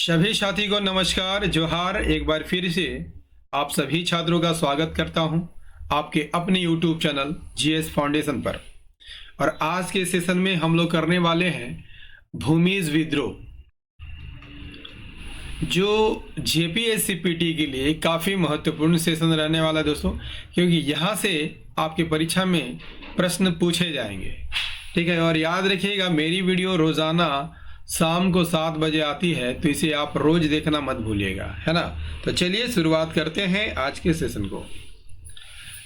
सभी साथी को नमस्कार, जोहार। एक बार फिर से आप सभी छात्रों का स्वागत करता हूं आपके अपने YouTube चैनल जीएस फाउंडेशन पर। और आज के सेशन में हम लोग करने वाले हैं भूमिज विद्रोह, जो जेपीएससीपीटी के लिए काफ़ी महत्वपूर्ण सेशन रहने वाला है दोस्तों, क्योंकि यहाँ से आपके परीक्षा में प्रश्न पूछे जाएंगे। ठीक है, और याद रखिएगा मेरी वीडियो रोज़ाना शाम को 7 बजे आती है, तो इसे आप रोज देखना मत भूलिएगा, है ना। तो चलिए शुरुआत करते हैं आज के सेशन को।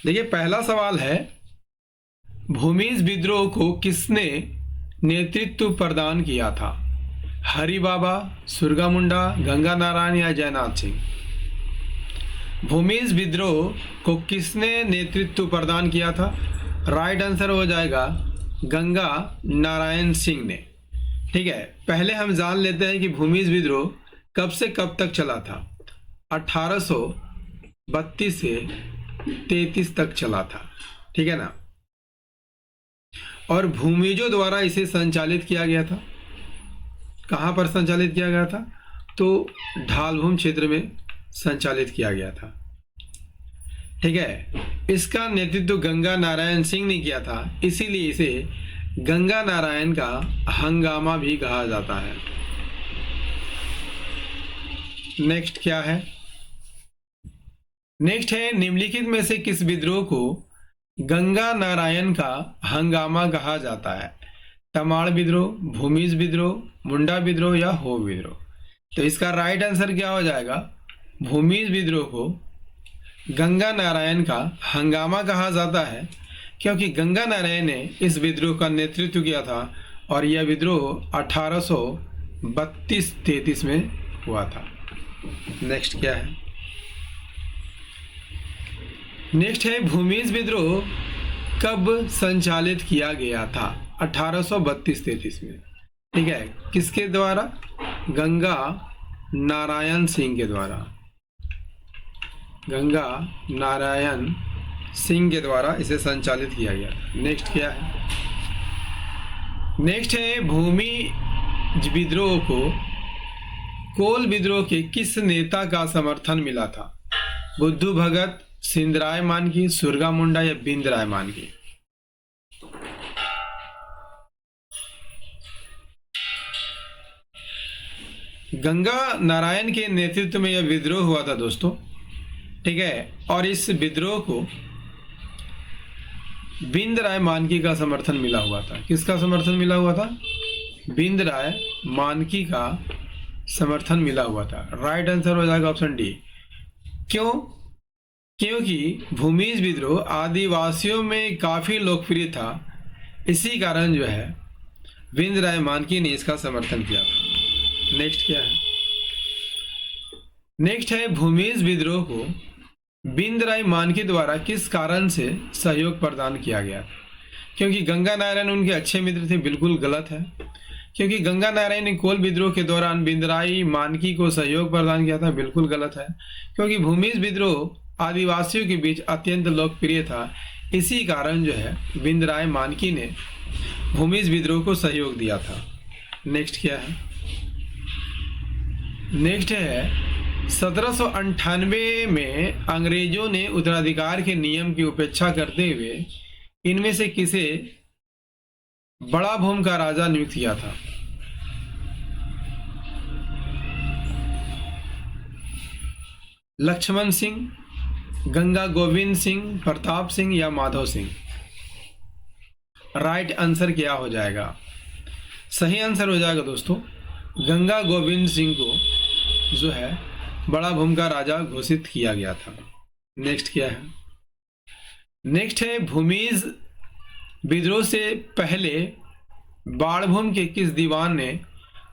देखिए, पहला सवाल है, भूमिज विद्रोह को किसने नेतृत्व प्रदान किया था? हरि बाबा, सुरगा मुंडा, गंगा नारायण या जयनाथ सिंह? भूमिज विद्रोह को किसने नेतृत्व प्रदान किया था? राइट आंसर हो जाएगा गंगा नारायण सिंह ने। ठीक है, पहले हम जान लेते हैं कि भूमिज विद्रोह कब से कब तक चला था। 1832 से 33 तक चला था, ठीक है ना। और भूमिजों द्वारा इसे संचालित किया गया था। कहाँ पर संचालित किया गया था? तो ढालभूम क्षेत्र में संचालित किया गया था। ठीक है, इसका नेतृत्व गंगा नारायण सिंह ने किया था, इसीलिए इसे गंगा नारायण का हंगामा भी कहा जाता है। नेक्स्ट क्या है? नेक्स्ट है, निम्नलिखित में से किस विद्रोह को गंगा नारायण का हंगामा कहा जाता है? तमाड़ विद्रोह, भूमिज विद्रोह, मुंडा विद्रोह या हो विद्रोह? तो इसका राइट आंसर क्या हो जाएगा? भूमिज विद्रोह को गंगा नारायण का हंगामा कहा जाता है, क्योंकि गंगा नारायण ने इस विद्रोह का नेतृत्व किया था और यह विद्रोह 1832-33 में हुआ था। नेक्स्ट क्या है? नेक्स्ट है, भूमिज विद्रोह कब संचालित किया गया था? 1832-33 में। ठीक है, किसके द्वारा? गंगा नारायण सिंह के द्वारा। गंगा नारायण सिंह के द्वारा इसे संचालित किया गया। नेक्स्ट क्या है? नेक्स्ट है, भूमिज विद्रोह को कोल विद्रोह के किस नेता का समर्थन मिला था? बुद्धू भगत, सिंधराय मानकी, सुरगा मुंडा या बिंदराय मानकी? गंगा नारायण के नेतृत्व में यह विद्रोह हुआ था दोस्तों। ठीक है, और इस विद्रोह को बिंदराय मानकी का समर्थन मिला हुआ था। किसका समर्थन मिला हुआ था? बिंदराय मानकी का समर्थन मिला हुआ था। राइट आंसर हो जाएगा ऑप्शन डी। क्यों? क्योंकि भूमिज विद्रोह आदिवासियों में काफी लोकप्रिय था, इसी कारण जो है बिंदराय मानकी ने इसका समर्थन किया था। नेक्स्ट क्या है? नेक्स्ट है, भूमिज विद्रोह को बिंदराय मानकी द्वारा किस कारण से सहयोग प्रदान किया गया? क्योंकि गंगा नारायण उनके अच्छे मित्र थे? बिल्कुल गलत है, क्योंकि गंगा नारायण ने कोल विद्रोह के दौरान बिंदराय मानकी को सहयोग प्रदान किया था। बिल्कुल गलत है, क्योंकि भूमिज विद्रोह आदिवासियों के बीच अत्यंत लोकप्रिय था, इसी कारण जो है बिंदराय मानकी ने भूमिज विद्रोह को सहयोग दिया था। नेक्स्ट क्या है? नेक्स्ट है, 1798 में अंग्रेजों ने उत्तराधिकार के नियम की उपेक्षा करते हुए इनमें से किसे बड़ा भूम का राजा नियुक्त किया था? लक्ष्मण सिंह, गंगा गोविंद सिंह, प्रताप सिंह या माधव सिंह? राइट आंसर क्या हो जाएगा? सही आंसर हो जाएगा दोस्तों गंगा गोविंद सिंह को जो है बड़ा भूम का राजा घोषित किया गया था। नेक्स्ट क्या है? नेक्स्ट है, भूमिज विद्रोह से पहले बाणभूम के किस दीवान ने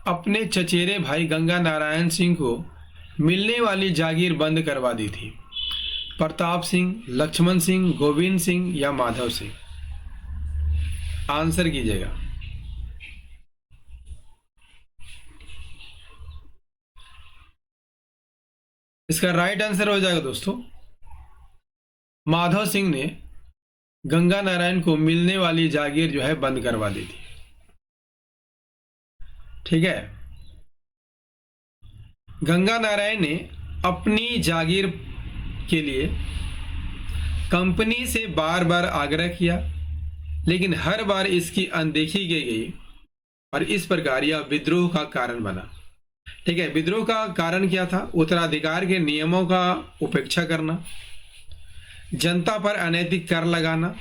अपने चचेरे भाई गंगा नारायण सिंह को मिलने वाली जागीर बंद करवा दी थी? प्रताप सिंह, लक्ष्मण सिंह, गोविंद सिंह या माधव सिंह? आंसर कीजिएगा। इसका राइट आंसर हो जाएगा दोस्तों माधव सिंह ने गंगा नारायण को मिलने वाली जागीर जो है बंद करवा दी थी। ठीक है, गंगा नारायण ने अपनी जागीर के लिए कंपनी से बार बार आग्रह किया, लेकिन हर बार इसकी अनदेखी की गई और इस प्रकार यह विद्रोह का कारण बना। ठीक है, विद्रोह का कारण क्या था? उत्तराधिकार के नियमों का उपेक्षा करना, जनता पर अनैतिक कर लगाना,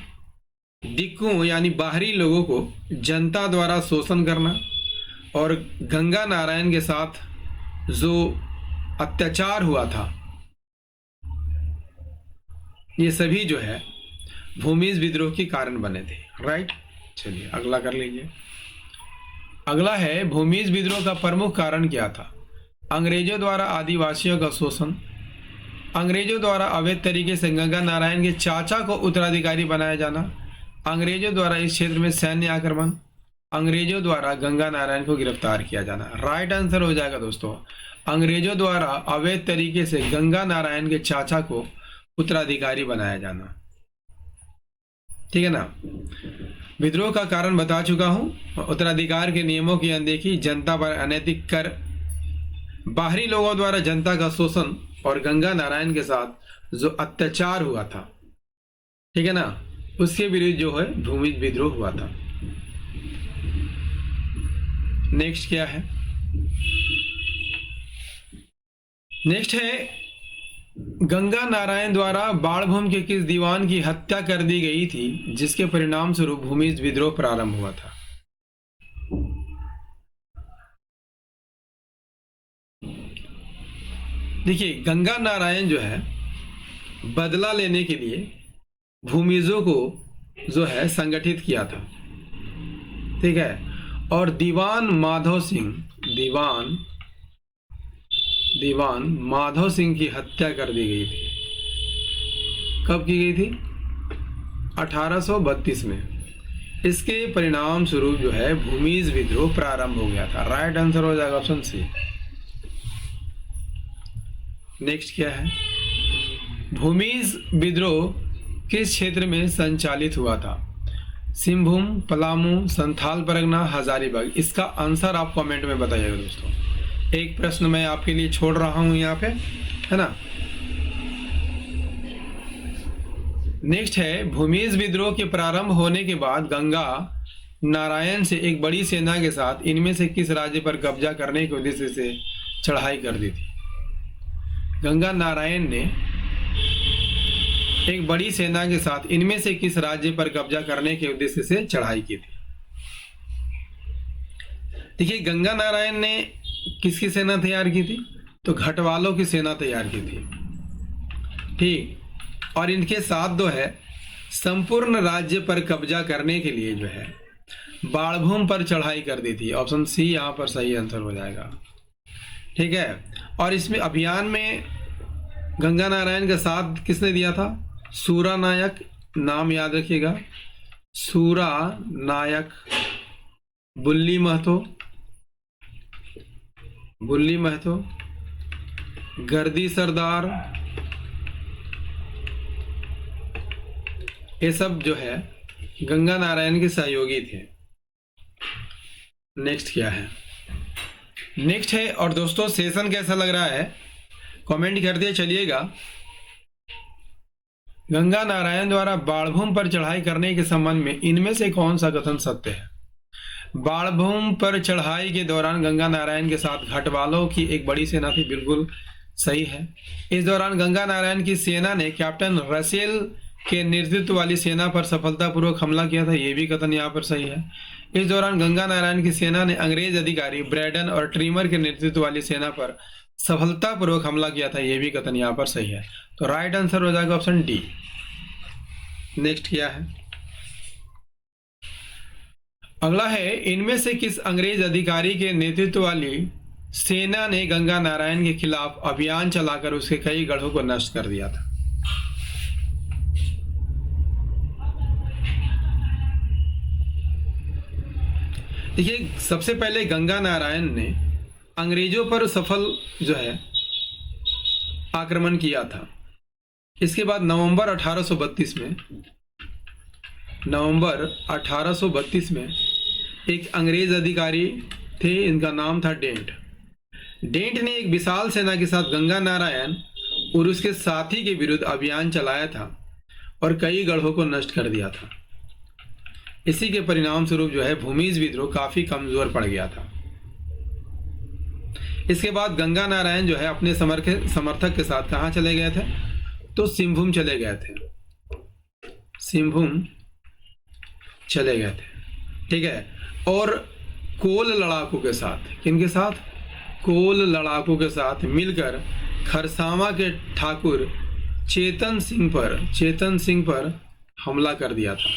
डिक्कों यानी बाहरी लोगों को जनता द्वारा शोषण करना और गंगा नारायण के साथ जो अत्याचार हुआ था, ये सभी जो है भूमिज विद्रोह के कारण बने थे। राइट, चलिए अगला कर लीजिए। अगला है भूमिज विद्रोह का प्रमुख कारण क्या था? अंग्रेजों द्वारा आदिवासियों का शोषण, अंग्रेजों द्वारा अवैध तरीके से गंगा नारायण के चाचा को उत्तराधिकारी बनाया जाना, अंग्रेजों द्वारा इस क्षेत्र में सैन्य आक्रमण, अंग्रेजों द्वारा गंगा नारायण को गिरफ्तार किया जाना। राइट आंसर हो जाएगा दोस्तों, अंग्रेजों द्वारा अवैध तरीके से गंगा नारायण के चाचा को उत्तराधिकारी बनाया जाना। ठीक है ना। विद्रोह का कारण बता चुका हूं, उत्तराधिकार के नियमों की अनदेखी, जनता पर अनैतिक कर, बाहरी लोगों द्वारा जनता का शोषण और गंगा नारायण के साथ जो अत्याचार हुआ था, ठीक है ना, उसके विरुद्ध जो है भूमिज विद्रोह हुआ था। नेक्स्ट क्या है? नेक्स्ट है गंगा नारायण द्वारा बाणभूम के किस दीवान की हत्या कर दी गई थी, जिसके परिणाम स्वरूप भूमिज विद्रोह प्रारंभ हुआ था? देखिए, गंगा नारायण जो है बदला लेने के लिए भूमिजों को जो है संगठित किया था। ठीक है, और दीवान माधव सिंह की हत्या कर दी गई थी। कब की गई थी? 1832 में। इसके परिणाम स्वरूप जो है भूमिज विद्रोह प्रारंभ हो गया था। राइट आंसर हो जाएगा ऑप्शन सी। नेक्स्ट क्या है? भूमिज विद्रोह किस क्षेत्र में संचालित हुआ था? सिंहभूम, पलामू, संथाल परगना, हजारीबाग। इसका आंसर आप कमेंट में बताइएगा दोस्तों। एक प्रश्न मैं आपके लिए छोड़ रहा हूं यहाँ पे, है ना। नेक्स्ट है भूमिज विद्रोह के प्रारंभ होने के बाद गंगा नारायण से एक बड़ी सेना के साथ इनमें से किस राज्य पर कब्जा करने के उद्देश्य से चढ़ाई कर दी थी? गंगा नारायण ने एक बड़ी सेना के साथ इनमें से किस राज्य पर कब्जा करने के उद्देश्य से चढ़ाई की थी? देखिए, गंगा नारायण ने किसकी सेना तैयार की थी? तो घटवालों की सेना तैयार की थी। ठीक, और इनके साथ जो है संपूर्ण राज्य पर कब्जा करने के लिए जो है बाणभूम पर चढ़ाई कर दी थी। ऑप्शन सी यहाँ पर सही आंसर हो जाएगा। ठीक है, और इसमें अभियान में गंगा नारायण का साथ किसने दिया था? सूरा नायक, नाम याद रखिएगा, सूरा नायक, बुल्ली महतो, गर्दी सरदार, ये सब जो है गंगा नारायण के सहयोगी थे। नेक्स्ट क्या है? नेक्स्ट है, और दोस्तों सेशन कैसा लग रहा है कमेंट करते चलिएगा। गंगा नारायण द्वारा बाणभूम पर चढ़ाई करने के संबंध में इनमें से कौन सा कथन सत्य है? बाणभूम पर चढ़ाई के दौरान गंगा नारायण के साथ घटवालों की एक बड़ी सेना थी। बिल्कुल सही है। इस दौरान गंगा नारायण की सेना ने कैप्टन रसेल के नेतृत्व वाली सेना पर सफलतापूर्वक हमला किया था। यह भी कथन यहाँ पर सही है। इस दौरान गंगा नारायण की सेना ने अंग्रेज अधिकारी ब्रैडन और ट्रीमर के नेतृत्व वाली सेना पर सफलतापूर्वक हमला किया था। यह भी कथन यहाँ पर सही है। तो राइट आंसर हो जाएगा ऑप्शन डी। नेक्स्ट क्या है? अगला है, इनमें से किस अंग्रेज अधिकारी के नेतृत्व वाली सेना ने गंगा नारायण के खिलाफ अभियान चलाकर उसके कई गढ़ों को नष्ट कर दिया था? देखिए, सबसे पहले गंगा नारायण ने अंग्रेजों पर सफल जो है आक्रमण किया था। इसके बाद नवंबर 1832 में एक अंग्रेज अधिकारी थे, इनका नाम था डेंट। डेंट ने एक विशाल सेना के साथ गंगा नारायण और उसके साथी के विरुद्ध अभियान चलाया था और कई गढ़ों को नष्ट कर दिया था। इसी के परिणाम स्वरूप जो है भूमिज विद्रोह काफी कमजोर पड़ गया था। इसके बाद गंगा नारायण जो है अपने समर्थक के साथ कहाँ चले गए थे? तो सिंहभूम चले गए थे। सिंहभूम चले गए थे, ठीक है। और कोल लड़ाकू के साथ, किनके साथ? कोल लड़ाकू के साथ मिलकर खरसावां के ठाकुर चेतन सिंह पर हमला कर दिया था।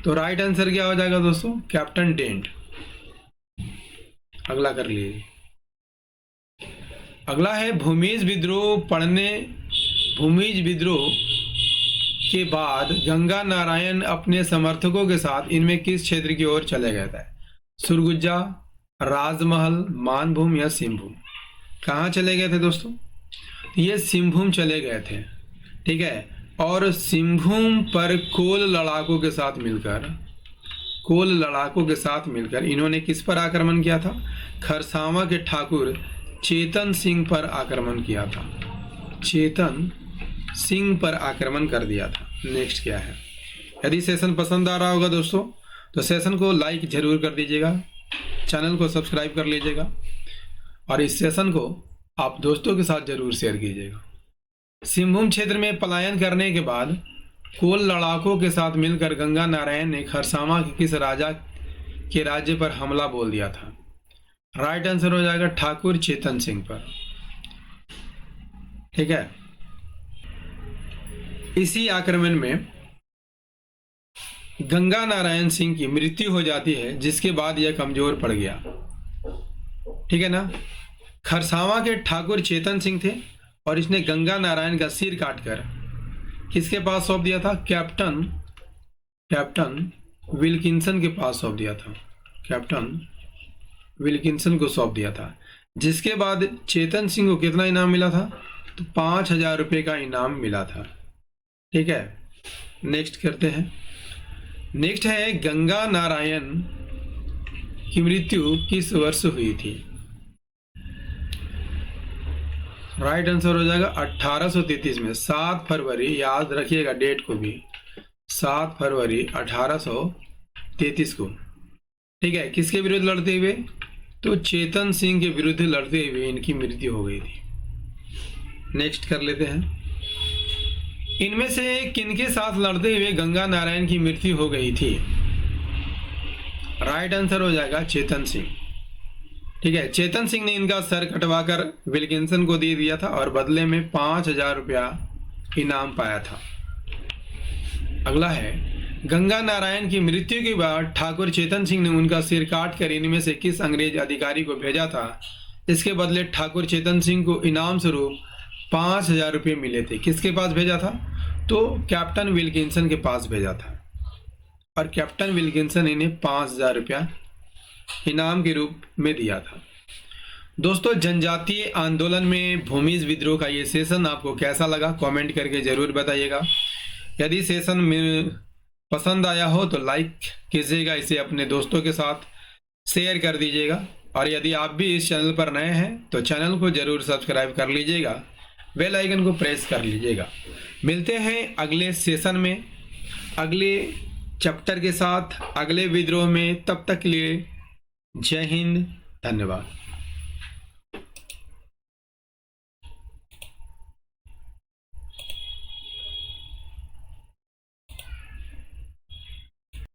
तो राइट आंसर क्या हो जाएगा दोस्तों? Captain dent. अगला कर लीजिए। अगला है भूमिज विद्रोह के बाद गंगा नारायण अपने समर्थकों के साथ इनमें किस क्षेत्र की ओर चले गए थे? सुरगुजा, राजमहल, मानभूम या सिंहभूम? कहाँ चले गए थे दोस्तों? ये सिंहभूम चले गए थे, ठीक है। और सिंहभूम पर कोल लड़ाकों के साथ मिलकर इन्होंने किस पर आक्रमण किया था? खरसावां के ठाकुर चेतन सिंह पर आक्रमण किया था। चेतन सिंह पर आक्रमण कर दिया था। नेक्स्ट क्या है? यदि सेशन पसंद आ रहा होगा दोस्तों तो सेशन को लाइक जरूर कर दीजिएगा, चैनल को सब्सक्राइब कर लीजिएगा और इस सेशन को आप दोस्तों के साथ जरूर शेयर कीजिएगा। सिंहभूम क्षेत्र में पलायन करने के बाद कोल लड़ाकों के साथ मिलकर गंगा नारायण ने खरसावां के किस राजा के राज्य पर हमला बोल दिया था? राइट आंसर हो जाएगा ठाकुर चेतन सिंह पर, ठीक है। इसी आक्रमण में गंगा नारायण सिंह की मृत्यु हो जाती है, जिसके बाद यह कमजोर पड़ गया, ठीक है ना। खरसावां के ठाकुर चेतन सिंह थे और इसने गंगा नारायण का सिर काटकर किसके पास सौंप दिया था? कैप्टन विल्किंसन के पास सौंप दिया था। कैप्टन विल्किंसन को सौंप दिया था, जिसके बाद चेतन सिंह को कितना इनाम मिला था? तो 5,000 रुपये का इनाम मिला था, ठीक है। नेक्स्ट करते हैं। नेक्स्ट है गंगा नारायण की मृत्यु किस वर्ष हुई थी? राइट आंसर हो जाएगा 1833 में, 7 फरवरी, याद रखिएगा डेट को भी, 7 फरवरी 1833 को, ठीक है। किसके विरुद्ध लड़ते हुए? तो चेतन सिंह के विरुद्ध लड़ते हुए इनकी मृत्यु हो गई थी। नेक्स्ट कर लेते हैं। इनमें से किनके साथ लड़ते हुए गंगा नारायण की मृत्यु हो गई थी? राइट आंसर हो जाएगा चेतन सिंह, ठीक है। चेतन सिंह ने इनका सर कटवाकर विल्किंसन को दे दिया था और बदले में 5,000 रुपया इनाम पाया था। अगला है गंगा नारायण की मृत्यु के बाद ठाकुर चेतन सिंह ने उनका सिर काटकर इनमें से किस अंग्रेज अधिकारी को भेजा था? इसके बदले ठाकुर चेतन सिंह को इनाम स्वरूप 5,000 रुपये मिले थे। किसके पास भेजा था? तो कैप्टन विल्किंसन के पास भेजा था और कैप्टन विल्किंसन इन्हें 5,000 रुपया इनाम के रूप में दिया था। दोस्तों, जनजातीय आंदोलन में भूमिज विद्रोह का ये सेशन आपको कैसा लगा कमेंट करके जरूर बताइएगा। यदि सेशन में पसंद आया हो तो लाइक कीजिएगा, इसे अपने दोस्तों के साथ शेयर कर दीजिएगा और यदि आप भी इस चैनल पर नए हैं तो चैनल को जरूर सब्सक्राइब कर लीजिएगा, बेल आइकन को प्रेस कर लीजिएगा। मिलते हैं अगले सेशन में अगले चैप्टर के साथ अगले विद्रोह में। तब तक के लिए जय हिंद, धन्यवाद।